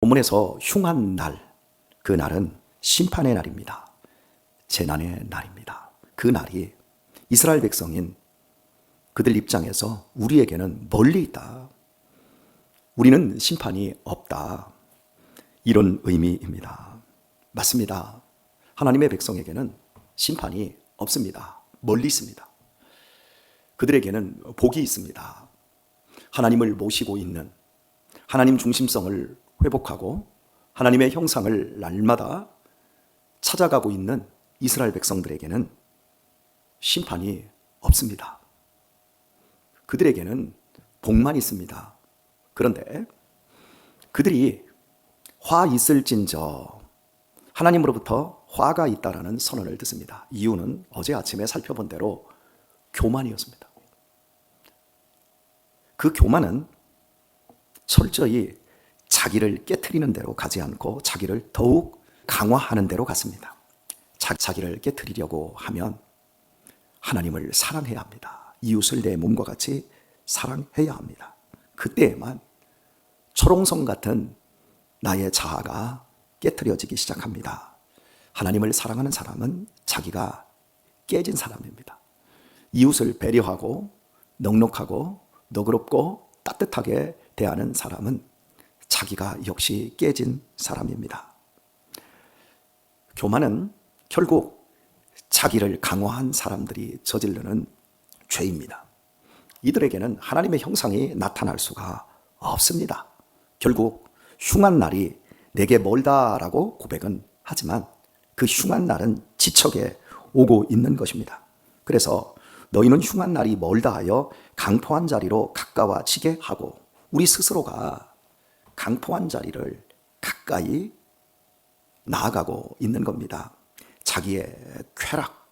본문에서 흉한 날, 그 날은 심판의 날입니다. 재난의 날입니다. 그 날이 이스라엘 백성인 그들 입장에서 우리에게는 멀리 있다. 우리는 심판이 없다. 이런 의미입니다. 맞습니다. 하나님의 백성에게는 심판이 없습니다. 멀리 있습니다. 그들에게는 복이 있습니다. 하나님을 모시고 있는, 하나님 중심성을 회복하고 하나님의 형상을 날마다 찾아가고 있는 이스라엘 백성들에게는 심판이 없습니다. 그들에게는 복만 있습니다. 그런데 그들이 화 있을진저, 하나님으로부터 화가 있다라는 선언을 듣습니다. 이유는 어제 아침에 살펴본 대로 교만이었습니다. 그 교만은 철저히 자기를 깨트리는 대로 가지 않고 자기를 더욱 강화하는 대로 갔습니다. 자기를 깨트리려고 하면 하나님을 사랑해야 합니다. 이웃을 내 몸과 같이 사랑해야 합니다. 그때에만 초롱성 같은 나의 자아가 깨트려지기 시작합니다. 하나님을 사랑하는 사람은 자기가 깨진 사람입니다. 이웃을 배려하고 넉넉하고 너그럽고 따뜻하게 대하는 사람은 자기가 역시 깨진 사람입니다. 교만은 결국 자기를 강화한 사람들이 저지르는 죄입니다. 이들에게는 하나님의 형상이 나타날 수가 없습니다. 결국 흉한 날이 내게 멀다라고 고백은 하지만 그 흉한 날은 지척에 오고 있는 것입니다. 그래서 너희는 흉한 날이 멀다 하여 강포한 자리로 가까워지게 하고, 우리 스스로가 강포한 자리를 가까이 나아가고 있는 겁니다. 자기의 쾌락,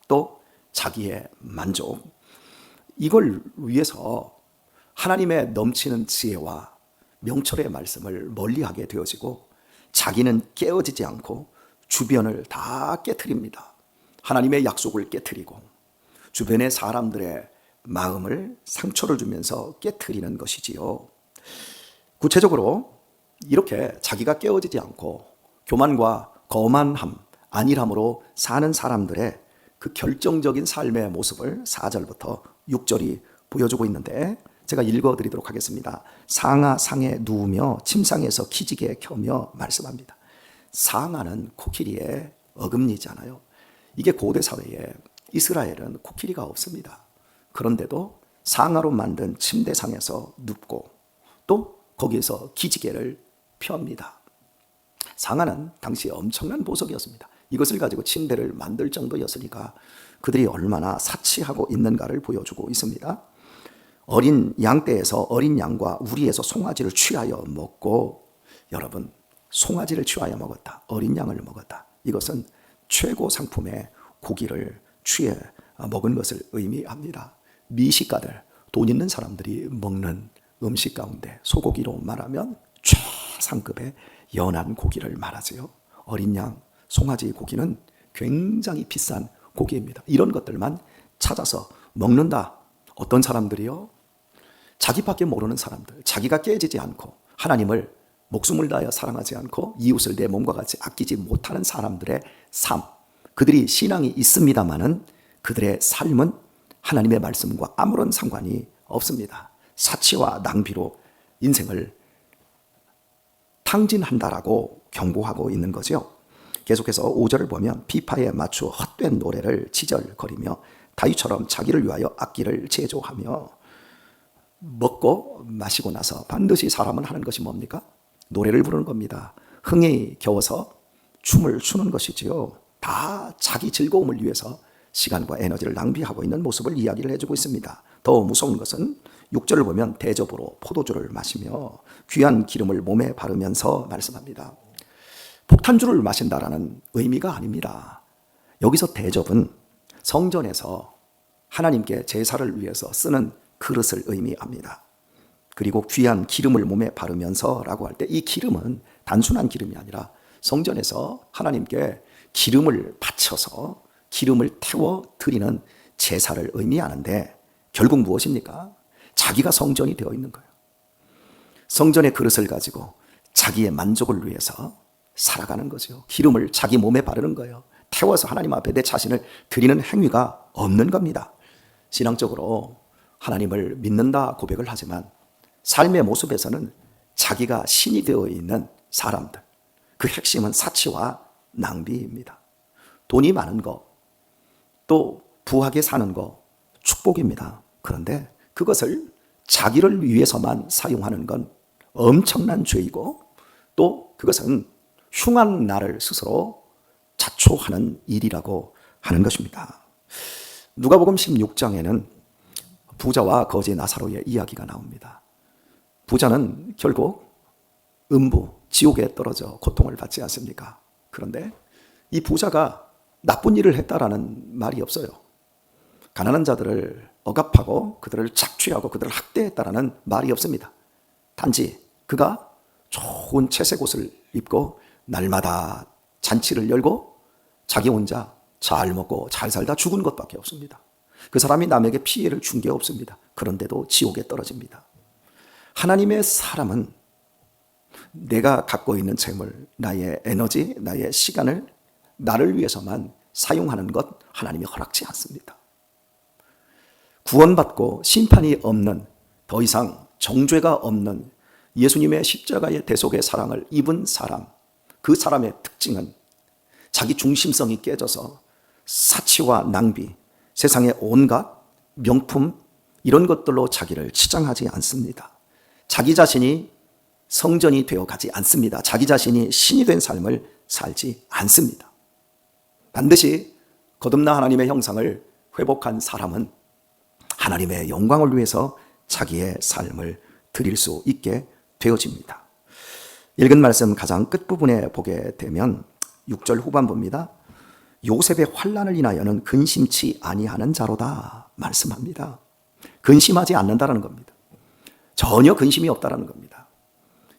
또 자기의 만족, 이걸 위해서 하나님의 넘치는 지혜와 명철의 말씀을 멀리하게 되어지고 자기는 깨어지지 않고 주변을 다 깨트립니다. 하나님의 약속을 깨트리고 주변의 사람들의 마음을 상처를 주면서 깨트리는 것이지요. 구체적으로 이렇게 자기가 깨어지지 않고 교만과 거만함, 안일함으로 사는 사람들의 그 결정적인 삶의 모습을 4절부터 6절이 보여주고 있는데 제가 읽어드리도록 하겠습니다. 상아 상에 누우며 침상에서 기지개 켜며 말씀합니다. 상아는 코끼리의 어금니잖아요. 이게 고대 사회에 이스라엘은 코끼리가 없습니다. 그런데도 상아로 만든 침대상에서 눕고 또 거기에서 기지개를 펴니다. 상아는 당시 엄청난 보석이었습니다. 이것을 가지고 침대를 만들 정도였으니까 그들이 얼마나 사치하고 있는가를 보여주고 있습니다. 어린 양떼에서 어린 양과 우리에서 송아지를 취하여 먹고, 여러분, 송아지를 취하여 먹었다, 어린 양을 먹었다, 이것은 최고 상품의 고기를 취해 먹은 것을 의미합니다. 미식가들, 돈 있는 사람들이 먹는 음식 가운데 소고기로 말하면 최상급의 연한 고기를 말하세요. 어린 양, 송아지 고기는 굉장히 비싼 고기입니다. 이런 것들만 찾아서 먹는다. 어떤 사람들이요? 자기밖에 모르는 사람들, 자기가 깨지지 않고 하나님을 목숨을 다하여 사랑하지 않고 이웃을 내 몸과 같이 아끼지 못하는 사람들의 삶, 그들이 신앙이 있습니다마는 그들의 삶은 하나님의 말씀과 아무런 상관이 없습니다. 사치와 낭비로 인생을 탕진한다라고 경고하고 있는 거죠. 계속해서 5절을 보면 비파에 맞추어 헛된 노래를 지절거리며 다윗처럼 자기를 위하여 악기를 제조하며, 먹고 마시고 나서 반드시 사람은 하는 것이 뭡니까? 노래를 부르는 겁니다. 흥에 겨워서 춤을 추는 것이지요. 다 자기 즐거움을 위해서 시간과 에너지를 낭비하고 있는 모습을 이야기를 해주고 있습니다. 더 무서운 것은 6절을 보면 대접으로 포도주를 마시며 귀한 기름을 몸에 바르면서 말씀합니다. 폭탄주를 마신다라는 의미가 아닙니다. 여기서 대접은 성전에서 하나님께 제사를 위해서 쓰는 그릇을 의미합니다. 그리고 귀한 기름을 몸에 바르면서라고 할 때 이 기름은 단순한 기름이 아니라 성전에서 하나님께 기름을 바쳐서 기름을 태워 드리는 제사를 의미하는데, 결국 무엇입니까? 자기가 성전이 되어 있는 거예요. 성전의 그릇을 가지고 자기의 만족을 위해서 살아가는 거죠. 기름을 자기 몸에 바르는 거예요. 태워서 하나님 앞에 내 자신을 드리는 행위가 없는 겁니다. 신앙적으로 하나님을 믿는다 고백을 하지만 삶의 모습에서는 자기가 신이 되어 있는 사람들, 그 핵심은 사치와 낭비입니다. 돈이 많은 거, 또 부하게 사는 거 축복입니다. 그런데 그것을 자기를 위해서만 사용하는 건 엄청난 죄이고, 또 그것은 흉한 나를 스스로 자초하는 일이라고 하는 것입니다. 누가복음 16장에는 부자와 거지 나사로의 이야기가 나옵니다. 부자는 결국 음부, 지옥에 떨어져 고통을 받지 않습니까? 그런데 이 부자가 나쁜 일을 했다라는 말이 없어요. 가난한 자들을 억압하고 그들을 착취하고 그들을 학대했다라는 말이 없습니다. 단지 그가 좋은 채색 옷을 입고 날마다 잔치를 열고 자기 혼자 잘 먹고 잘 살다 죽은 것밖에 없습니다. 그 사람이 남에게 피해를 준 게 없습니다. 그런데도 지옥에 떨어집니다. 하나님의 사람은 내가 갖고 있는 재물, 나의 에너지, 나의 시간을 나를 위해서만 사용하는 것 하나님이 허락지 않습니다. 구원받고 심판이 없는, 더 이상 정죄가 없는 예수님의 십자가의 대속의 사랑을 입은 사람, 그 사람의 특징은 자기 중심성이 깨져서 사치와 낭비, 세상의 온갖 명품 이런 것들로 자기를 치장하지 않습니다. 자기 자신이 성전이 되어 가지 않습니다. 자기 자신이 신이 된 삶을 살지 않습니다. 반드시 거듭나 하나님의 형상을 회복한 사람은 하나님의 영광을 위해서 자기의 삶을 드릴 수 있게 되어집니다. 읽은 말씀 가장 끝부분에 보게 되면 6절 후반부입니다. 요셉의 환난을 인하여는 근심치 아니하는 자로다 말씀합니다. 근심하지 않는다라는 겁니다. 전혀 근심이 없다라는 겁니다.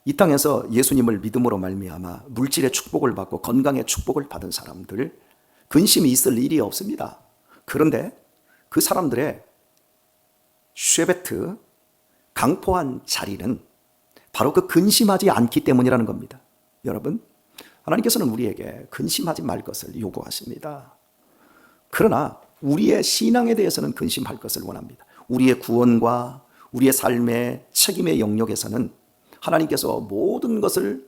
이 땅에서 예수님을 믿음으로 말미암아 물질의 축복을 받고 건강의 축복을 받은 사람들, 근심이 있을 일이 없습니다. 그런데 그 사람들의 쉐베트, 강포한 자리는 바로 그 근심하지 않기 때문이라는 겁니다. 여러분, 하나님께서는 우리에게 근심하지 말 것을 요구하십니다. 그러나 우리의 신앙에 대해서는 근심할 것을 원합니다. 우리의 구원과 우리의 삶의 책임의 영역에서는 하나님께서 모든 것을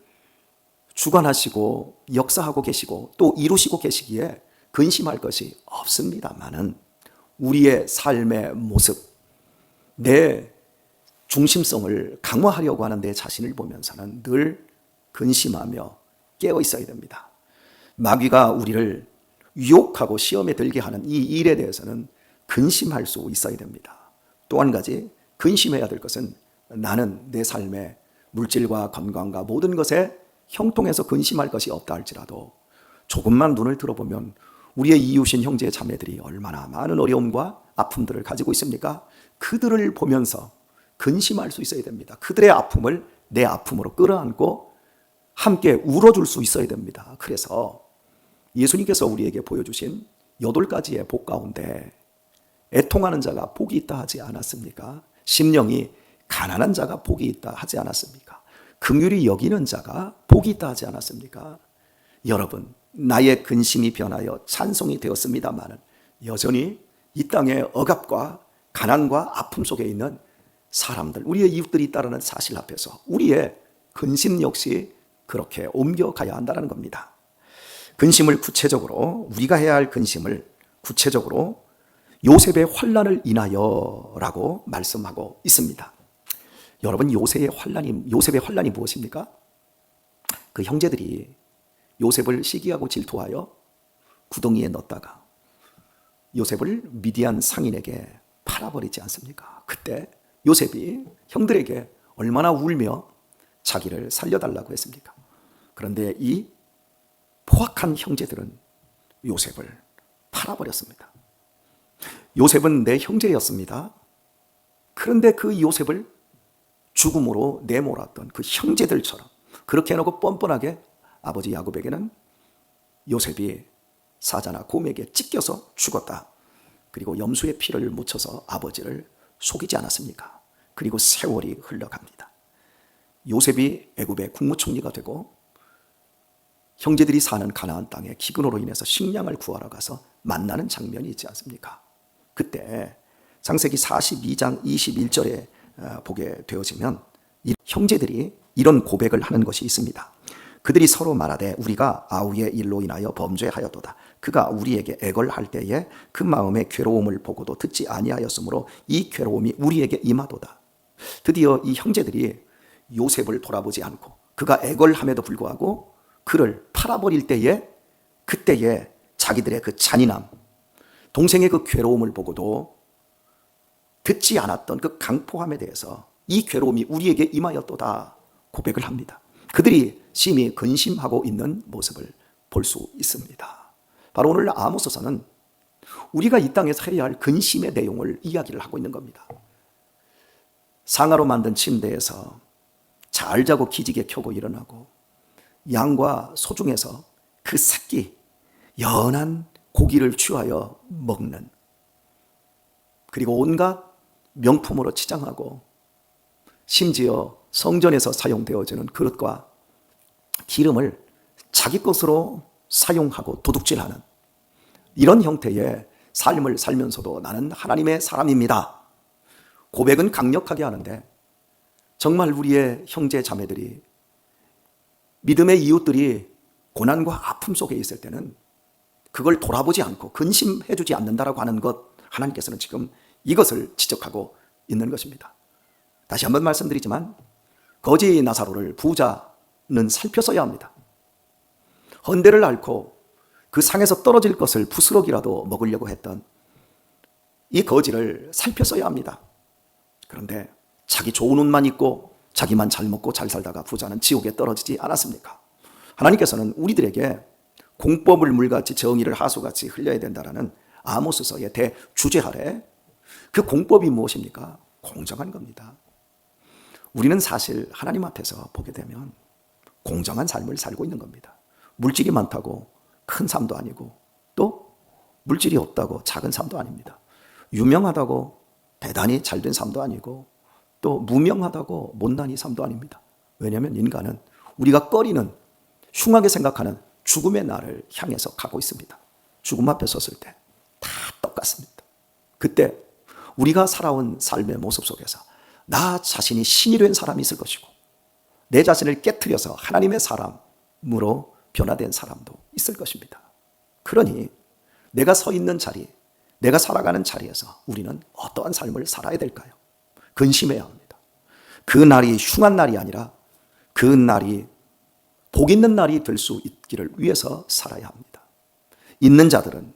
주관하시고 역사하고 계시고 또 이루시고 계시기에 근심할 것이 없습니다만은 우리의 삶의 모습, 내 중심성을 강화하려고 하는 내 자신을 보면서는 늘 근심하며 깨어 있어야 됩니다. 마귀가 우리를 유혹하고 시험에 들게 하는 이 일에 대해서는 근심할 수 있어야 됩니다. 또 한 가지 근심해야 될 것은 나는 내 삶의 물질과 건강과 모든 것에 형통해서 근심할 것이 없다 할지라도 조금만 눈을 들어보면 우리의 이웃인 형제 자매들이 얼마나 많은 어려움과 아픔들을 가지고 있습니까? 그들을 보면서 근심할 수 있어야 됩니다. 그들의 아픔을 내 아픔으로 끌어안고 함께 울어줄 수 있어야 됩니다. 그래서 예수님께서 우리에게 보여주신 8가지의 복 가운데 애통하는 자가 복이 있다 하지 않았습니까? 심령이 가난한 자가 복이 있다 하지 않았습니까? 긍휼히 여기는 자가 복이 있다 하지 않았습니까? 여러분, 나의 근심이 변하여 찬송이 되었습니다마는 여전히 이 땅의 억압과 가난과 아픔 속에 있는 사람들, 우리의 이웃들이 있다는 사실 앞에서 우리의 근심 역시 그렇게 옮겨가야 한다는 겁니다. 근심을 구체적으로, 우리가 해야 할 근심을 구체적으로 요셉의 환난을 인하여라고 말씀하고 있습니다. 여러분, 요셉의 환난이 무엇입니까? 그 형제들이 요셉을 시기하고 질투하여 구덩이에 넣었다가 요셉을 미디안 상인에게 팔아버리지 않습니까? 그때 요셉이 형들에게 얼마나 울며 자기를 살려달라고 했습니까? 그런데 이 포악한 형제들은 요셉을 팔아버렸습니다. 요셉은 내 형제였습니다. 그런데 그 요셉을 죽음으로 내몰았던 그 형제들처럼 그렇게 해놓고 뻔뻔하게 아버지 야곱에게는 요셉이 사자나 곰에게 찢겨서 죽었다. 그리고 염소의 피를 묻혀서 아버지를 속이지 않았습니까? 그리고 세월이 흘러갑니다. 요셉이 애굽의 국무총리가 되고 형제들이 사는 가나안 땅에 기근으로 인해서 식량을 구하러 가서 만나는 장면이 있지 않습니까? 그때 창세기 42장 21절에 보게 되어지면 이 형제들이 이런 고백을 하는 것이 있습니다. 그들이 서로 말하되 우리가 아우의 일로 인하여 범죄하였도다. 그가 우리에게 애걸할 때에 그 마음의 괴로움을 보고도 듣지 아니하였으므로 이 괴로움이 우리에게 임하도다. 드디어 이 형제들이 요셉을 돌아보지 않고 그가 애걸함에도 불구하고 그를 팔아버릴 때에 그때에 자기들의 그 잔인함, 동생의 그 괴로움을 보고도 듣지 않았던 그 강포함에 대해서 이 괴로움이 우리에게 임하였도다 고백을 합니다. 그들이 심히 근심하고 있는 모습을 볼 수 있습니다. 바로 오늘 아모스서는 우리가 이 땅에서 해야 할 근심의 내용을 이야기를 하고 있는 겁니다. 상아로 만든 침대에서 잘 자고 기지개 켜고 일어나고 양과 소 중에서 그 새끼 연한 고기를 취하여 먹는, 그리고 온갖 명품으로 치장하고 심지어 성전에서 사용되어지는 그릇과 기름을 자기 것으로 사용하고 도둑질하는 이런 형태의 삶을 살면서도 나는 하나님의 사람입니다. 고백은 강력하게 하는데 정말 우리의 형제 자매들이, 믿음의 이웃들이 고난과 아픔 속에 있을 때는 그걸 돌아보지 않고 근심해 주지 않는다라고 하는 것, 하나님께서는 지금 이것을 지적하고 있는 것입니다. 다시 한번 말씀드리지만 거지 나사로를 부자는 살폈어야 합니다. 헌대를 앓고 그 상에서 떨어질 것을 부스럭이라도 먹으려고 했던 이 거지를 살폈어야 합니다. 그런데 자기 좋은 옷만 입고 자기만 잘 먹고 잘 살다가 부자는 지옥에 떨어지지 않았습니까? 하나님께서는 우리들에게 공법을 물같이 정의를 하수같이 흘려야 된다라는 아모스서의 대주제 아래 그 공법이 무엇입니까? 공정한 겁니다. 우리는 사실 하나님 앞에서 보게 되면 공정한 삶을 살고 있는 겁니다. 물질이 많다고 큰 삶도 아니고 또 물질이 없다고 작은 삶도 아닙니다. 유명하다고 대단히 잘된 삶도 아니고 또 무명하다고 못난이 삶도 아닙니다. 왜냐하면 인간은 우리가 꺼리는 흉하게 생각하는 죽음의 날을 향해서 가고 있습니다. 죽음 앞에 섰을 때 다 똑같습니다. 그때 우리가 살아온 삶의 모습 속에서 나 자신이 신이 된 사람이 있을 것이고 내 자신을 깨트려서 하나님의 사람으로 변화된 사람도 있을 것입니다. 그러니 내가 서 있는 자리, 내가 살아가는 자리에서 우리는 어떠한 삶을 살아야 될까요? 근심해야 합니다. 그 날이 흉한 날이 아니라 그 날이 복 있는 날이 될 수 있기를 위해서 살아야 합니다. 있는 자들은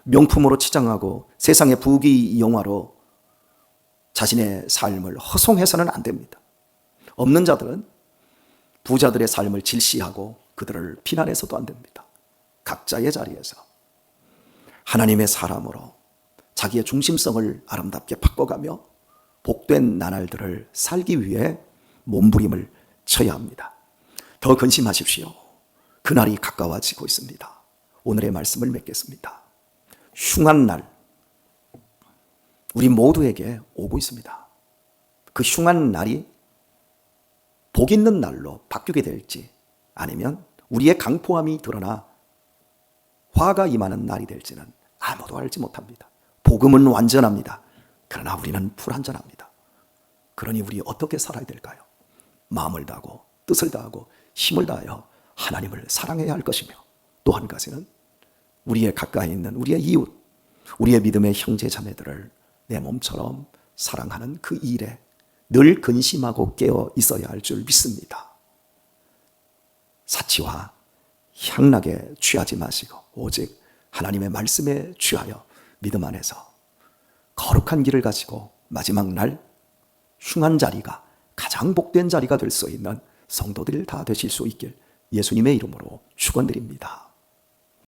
명품으로 치장하고 세상의 부귀 영화로 자신의 삶을 허송해서는 안 됩니다. 없는 자들은 부자들의 삶을 질시하고 그들을 비난해서도 안 됩니다. 각자의 자리에서 하나님의 사람으로 자기의 중심성을 아름답게 바꿔가며 복된 나날들을 살기 위해 몸부림을 쳐야 합니다. 더 근심하십시오. 그날이 가까워지고 있습니다. 오늘의 말씀을 맺겠습니다. 흉한 날, 우리 모두에게 오고 있습니다. 그 흉한 날이 복 있는 날로 바뀌게 될지 아니면 우리의 강포함이 드러나 화가 임하는 날이 될지는 아무도 알지 못합니다. 복음은 완전합니다. 그러나 우리는 불완전합니다. 그러니 우리 어떻게 살아야 될까요? 마음을 다하고 뜻을 다하고 힘을 다하여 하나님을 사랑해야 할 것이며, 또 한 가지는 우리의 가까이 있는 우리의 이웃, 우리의 믿음의 형제 자매들을 내 몸처럼 사랑하는 그 일에 늘 근심하고 깨어 있어야 할 줄 믿습니다. 사치와 향락에 취하지 마시고 오직 하나님의 말씀에 취하여 믿음 안에서 거룩한 길을 가지고 마지막 날 흉한 자리가 가장 복된 자리가 될 수 있는 성도들 다 되실 수 있길 예수님의 이름으로 축원드립니다.